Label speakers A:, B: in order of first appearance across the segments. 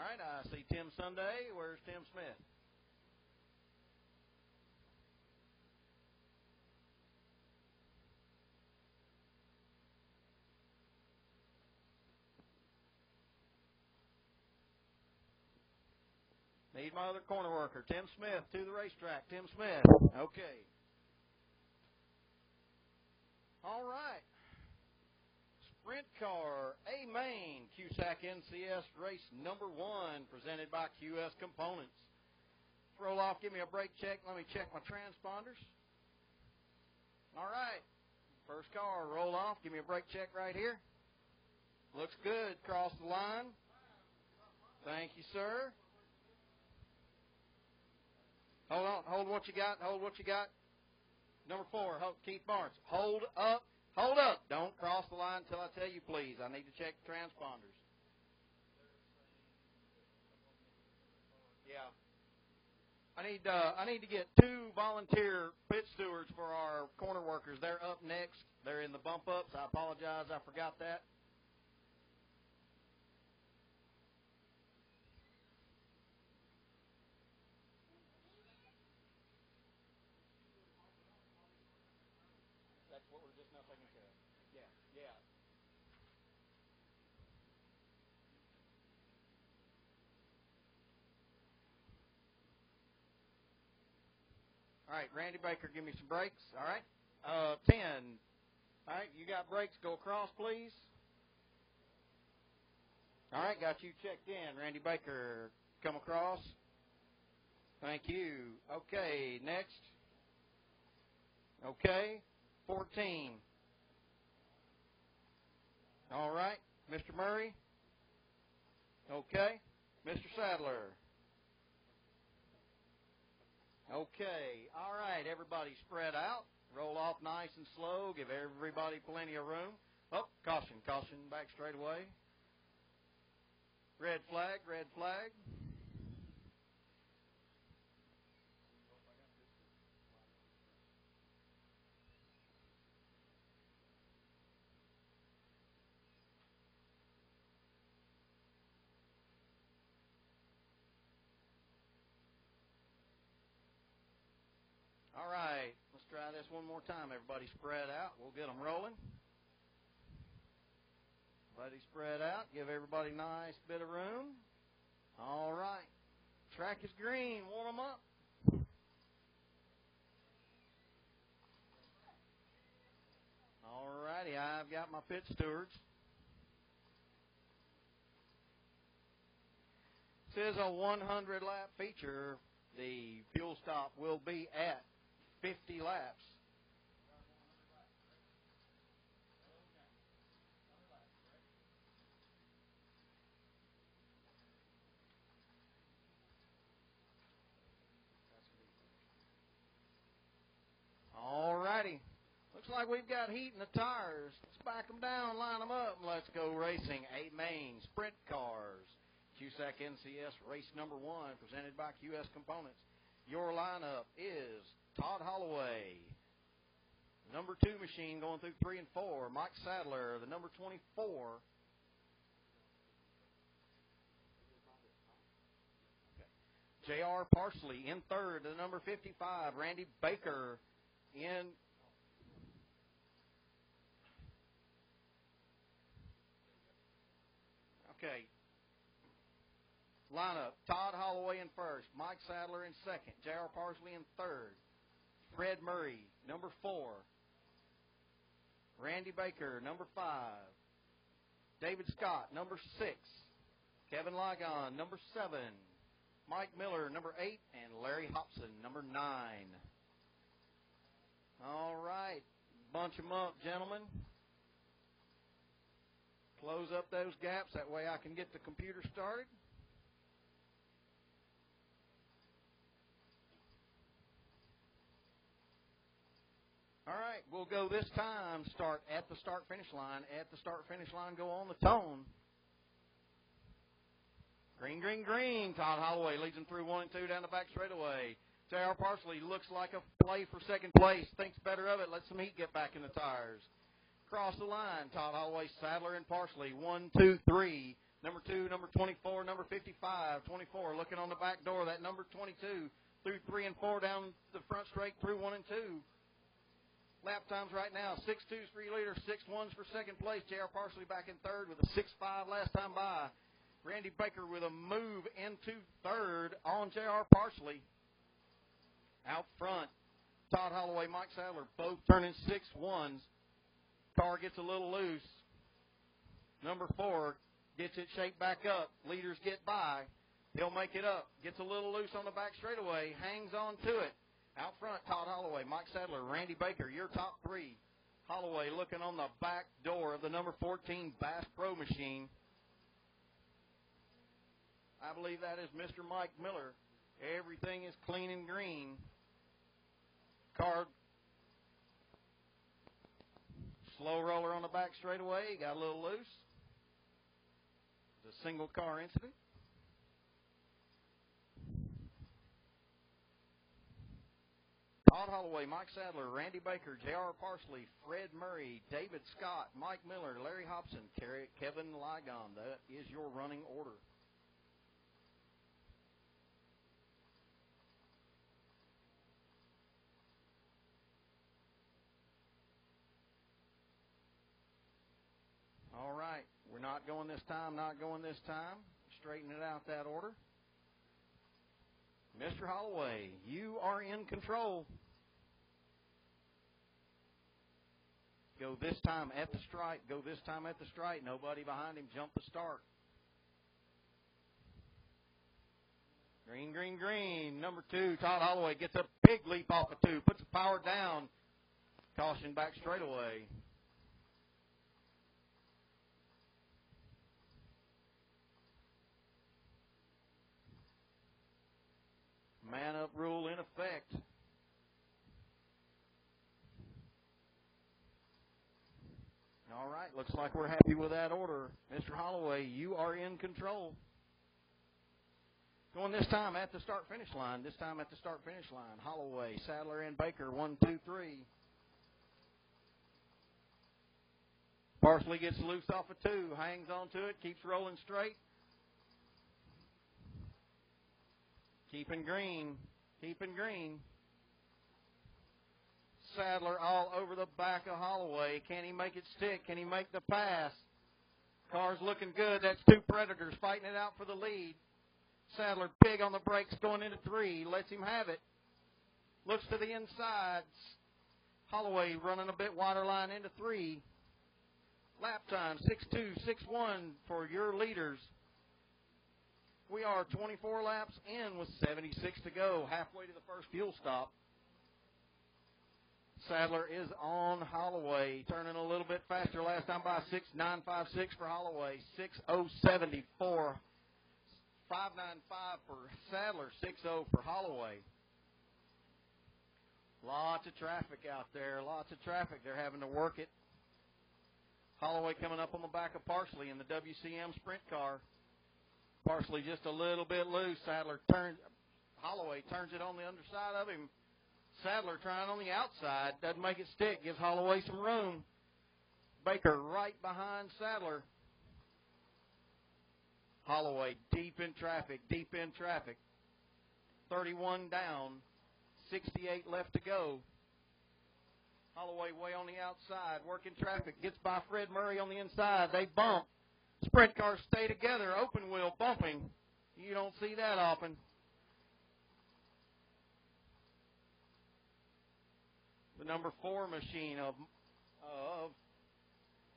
A: right, I see Tim Sunday. Where's Tim Smith? Need my other corner worker, Tim Smith, to the racetrack. Tim Smith. Okay. All right. Sprint Car A Main, QSAC NCS race number 1, presented by QS Components. Roll off, give me a brake check. Let me check my transponders. All right. First car, roll off. Give me a brake check right here. Looks good. Cross the line. Thank you, sir. Hold on. Hold what you got. Hold what you got. Number 4, Keith Barnes. Hold up. Hold up. Don't cross the line until I tell you, please. I need to check the transponders. Yeah. I need to get 2 volunteer pit stewards for our corner workers. They're up next. They're in the bump ups. I apologize. I forgot that. That's what we're just now taking care of. Yeah, yeah. All right, Randy Baker, give me some brakes. All right. 10. All right, you got brakes. Go across, please. All right, got you checked in. Randy Baker, come across. Thank you. Okay, next. Okay, 14. All right, Mr. Murray. Okay, Mr. Sadler. Okay, all right, everybody spread out. Roll off nice and slow. Give everybody plenty of room. Oh, caution, caution, back straight away. Red flag, red flag. All right, let's try this one more time. Everybody spread out. We'll get them rolling. Everybody spread out. Give everybody a nice bit of room. All right. Track is green. Warm them up. All righty. I've got my pit stewards. This is a 100-lap feature. The fuel stop will be at 50 laps. All righty. Looks like we've got heat in the tires. Let's back them down, line them up, and let's go racing. A Main Sprint Cars. QSAC NCS race number 1, presented by QS Components. Your lineup is Todd Holloway. Number 2 machine going through 3 and 4. Mike Sadler, the number 24. J.R. Parsley in 3rd, the number 55. Randy Baker in okay. Lineup, Todd Holloway in 1st, Mike Sadler in 2nd, J.R. Parsley in 3rd, Fred Murray, number 4, Randy Baker, number 5, David Scott, number 6, Kevin Ligon, number 7, Mike Miller, number 8, and Larry Hobson, number 9. All right, bunch them up, gentlemen. Close up those gaps, that way I can get the computer started. All right, we'll go this time, start at the start-finish line. At the start-finish line, go on the tone. Green, green, green. Todd Holloway leads them through 1 and 2 down the back straightaway. J.R. Parsley looks like a play for second place. Thinks better of it. Let some heat get back in the tires. Cross the line. Todd Holloway, Sadler, and Parsley. 1, 2, 3. Number 2, number 24, number 55, 24 looking on the back door. That number 22 through 3 and 4 down the front straight through 1 and 2. Lap times right now, 6.2's for leader, 6.1's for second place. J.R. Parsley back in third with a 6.5 last time by. Randy Baker with a move into third on J.R. Parsley. Out front, Todd Holloway, Mike Sadler, both turning 6.1s. Car gets a little loose. Number 4 gets it shaped back up. Leaders get by. He'll make it up. Gets a little loose on the back straightaway. Hangs on to it. Out front, Todd Holloway, Mike Sadler, Randy Baker, your top 3. Holloway looking on the back door of the number 14 Bass Pro machine. I believe that is Mr. Mike Miller. Everything is clean and green. Car, slow roller on the back straightaway. Got a little loose. It's a single car incident. Todd Holloway, Mike Sadler, Randy Baker, J.R. Parsley, Fred Murray, David Scott, Mike Miller, Larry Hobson, Kevin Ligon. That is your running order. All right. We're not going this time, not going this time. Straighten it out, that order. Mr. Holloway, you are in control. Go this time at the stripe. Go this time at the stripe. Nobody behind him. Jump the start. Green, green, green. Number 2, Todd Holloway gets a big leap off of 2. Puts the power down. Caution back straightaway. Man up rule in effect. All right, looks like we're happy with that order. Mr. Holloway, you are in control. Going this time at the start-finish line. This time at the start-finish line. Holloway, Sadler, and Baker, 1, 2, 3. Parsley gets loose off of 2. Hangs on to it. Keeps rolling straight. Keeping green. Keeping green. Sadler all over the back of Holloway. Can he make it stick? Can he make the pass? Car's looking good. That's 2 Predators fighting it out for the lead. Sadler big on the brakes going into 3. Lets him have it. Looks to the inside. Holloway running a bit wider line into 3. Lap time, 6.2, 6.1 for your leaders. We are 24 laps in with 76 to go, halfway to the first fuel stop. Sadler is on Holloway, turning a little bit faster last time by 6.956 for Holloway, 6.074, 5.95 for Sadler, 6.0 for Holloway. Lots of traffic out there, lots of traffic. They're having to work it. Holloway coming up on the back of Parsley in the WCM Sprint Car. Parsley just a little bit loose. Holloway turns it on the underside of him. Sadler trying on the outside. Doesn't make it stick. Gives Holloway some room. Baker right behind Sadler. Holloway deep in traffic, deep in traffic. 31 down. 68 left to go. Holloway way on the outside. Working traffic. Gets by Fred Murray on the inside. They bump. Sprint cars stay together, open wheel bumping. You don't see that often. The number 4 machine of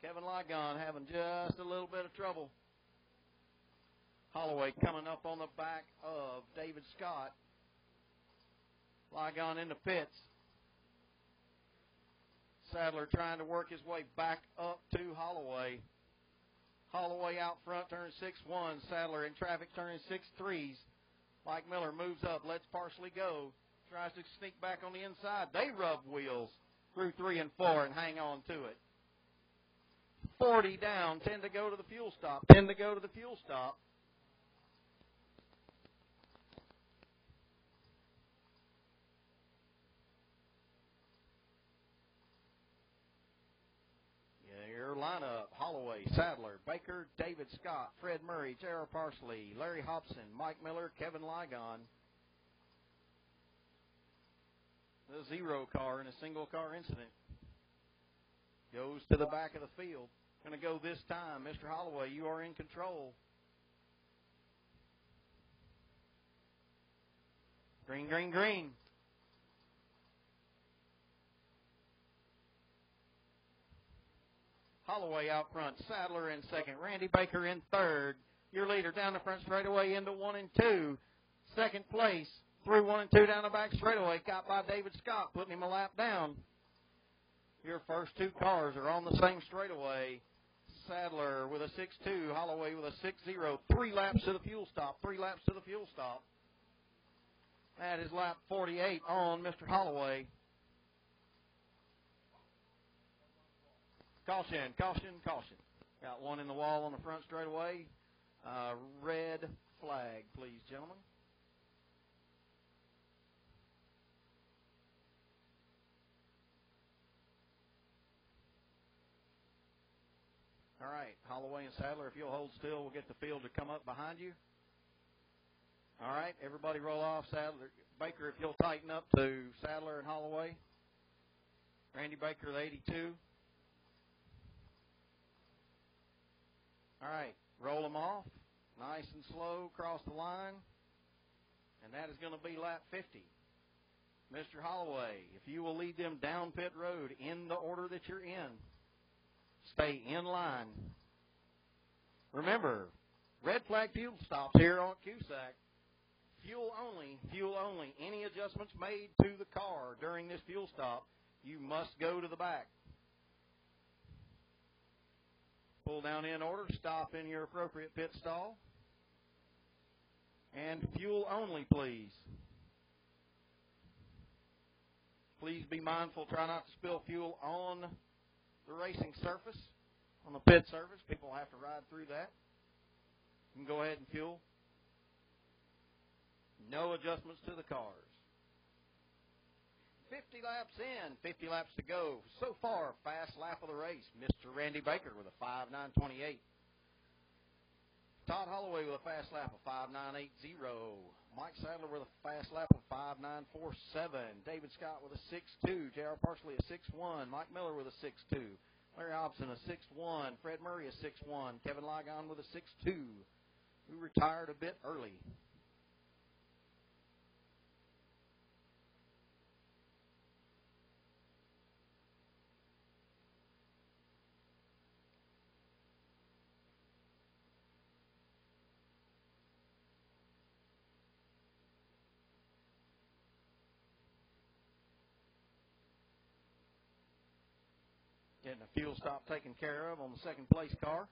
A: Kevin Ligon having just a little bit of trouble. Holloway coming up on the back of David Scott. Ligon in the pits. Sadler trying to work his way back up to Holloway. Holloway out front, turning 6.1. Sadler in traffic, turning 6.3s. Mike Miller moves up, lets Parsley go. Tries to sneak back on the inside. They rub wheels through 3 and 4 and hang on to it. 40 down, 10 to go to the fuel stop. 10 to go to the fuel stop. Your lineup. Holloway, Sadler, Baker, David Scott, Fred Murray, J.R. Parsley, Larry Hobson, Mike Miller, Kevin Ligon. The 0 car in a single car incident goes to the back of the field. Going to go this time. Mr. Holloway, you are in control. Green, green, green. Holloway out front, Sadler in second, Randy Baker in third. Your leader down the front straightaway into 1 and 2. Second place through 1 and 2 down the back straightaway, got by David Scott, putting him a lap down. Your first 2 cars are on the same straightaway. Sadler with a 6-2, Holloway with a 6-0. 3 laps to the fuel stop, 3 laps to the fuel stop. That is lap 48 on Mr. Holloway. Caution, caution, caution. Got one in the wall on the front straightaway. Red flag, please, gentlemen. All right, Holloway and Sadler, if you'll hold still, we'll get the field to come up behind you. All right, everybody roll off. Sadler, Baker, if you'll tighten up to Sadler and Holloway. Randy Baker, the 82. All right, roll them off. Nice and slow, cross the line. And that is going to be lap 50. Mr. Holloway, if you will lead them down pit road in the order that you're in, stay in line. Remember, red flag fuel stops here on QSAC. Fuel only, fuel only. Any adjustments made to the car during this fuel stop, you must go to the back. Pull down in order, stop in your appropriate pit stall. And fuel only, please. Please be mindful, try not to spill fuel on the racing surface, on the pit surface. People have to ride through that. You can go ahead and fuel. No adjustments to the cars. 50 laps in, 50 laps to go. So far, fast lap of the race. Mr. Randy Baker with a 5.928. Todd Holloway with a fast lap of 5.980. Mike Sadler with a fast lap of 5.947. David Scott with a 6.2. J.R. Parsley a 6.1. Mike Miller with a 6.2. Larry Hobson a 6.1. Fred Murray a 6.1. Kevin Ligon with a 6.2. Who retired a bit early. Getting a fuel stop taken care of on the second place car.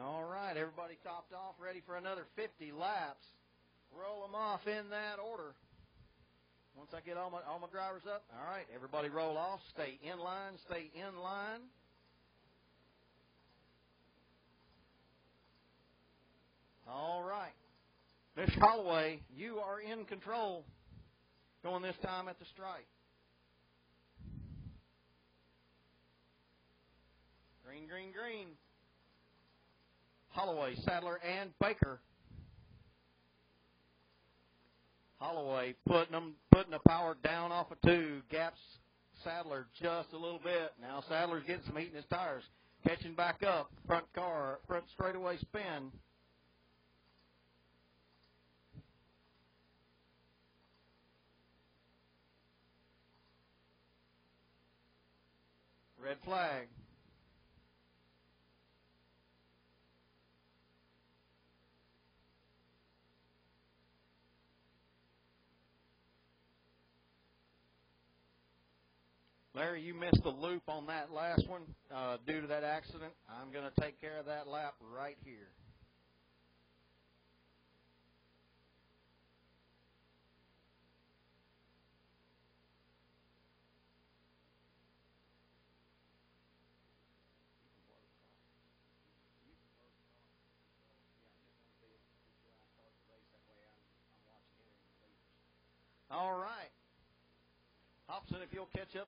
A: All right, everybody topped off, ready for another 50 laps. Roll them off in that order. Once I get all my drivers up, all right, everybody roll off. Stay in line, stay in line. All right. Mr. Holloway, you are in control going this time at the stripe. Green, green, green. Holloway, Sadler, and Baker. Holloway putting the power down off of 2. Gaps Sadler just a little bit. Now Sadler's getting some heat in his tires. Catching back up. Front straightaway spin. Red flag. Larry, you missed the loop on that last one due to that accident. I'm going to take care of that lap right here. All right. Hobson, if you'll catch up.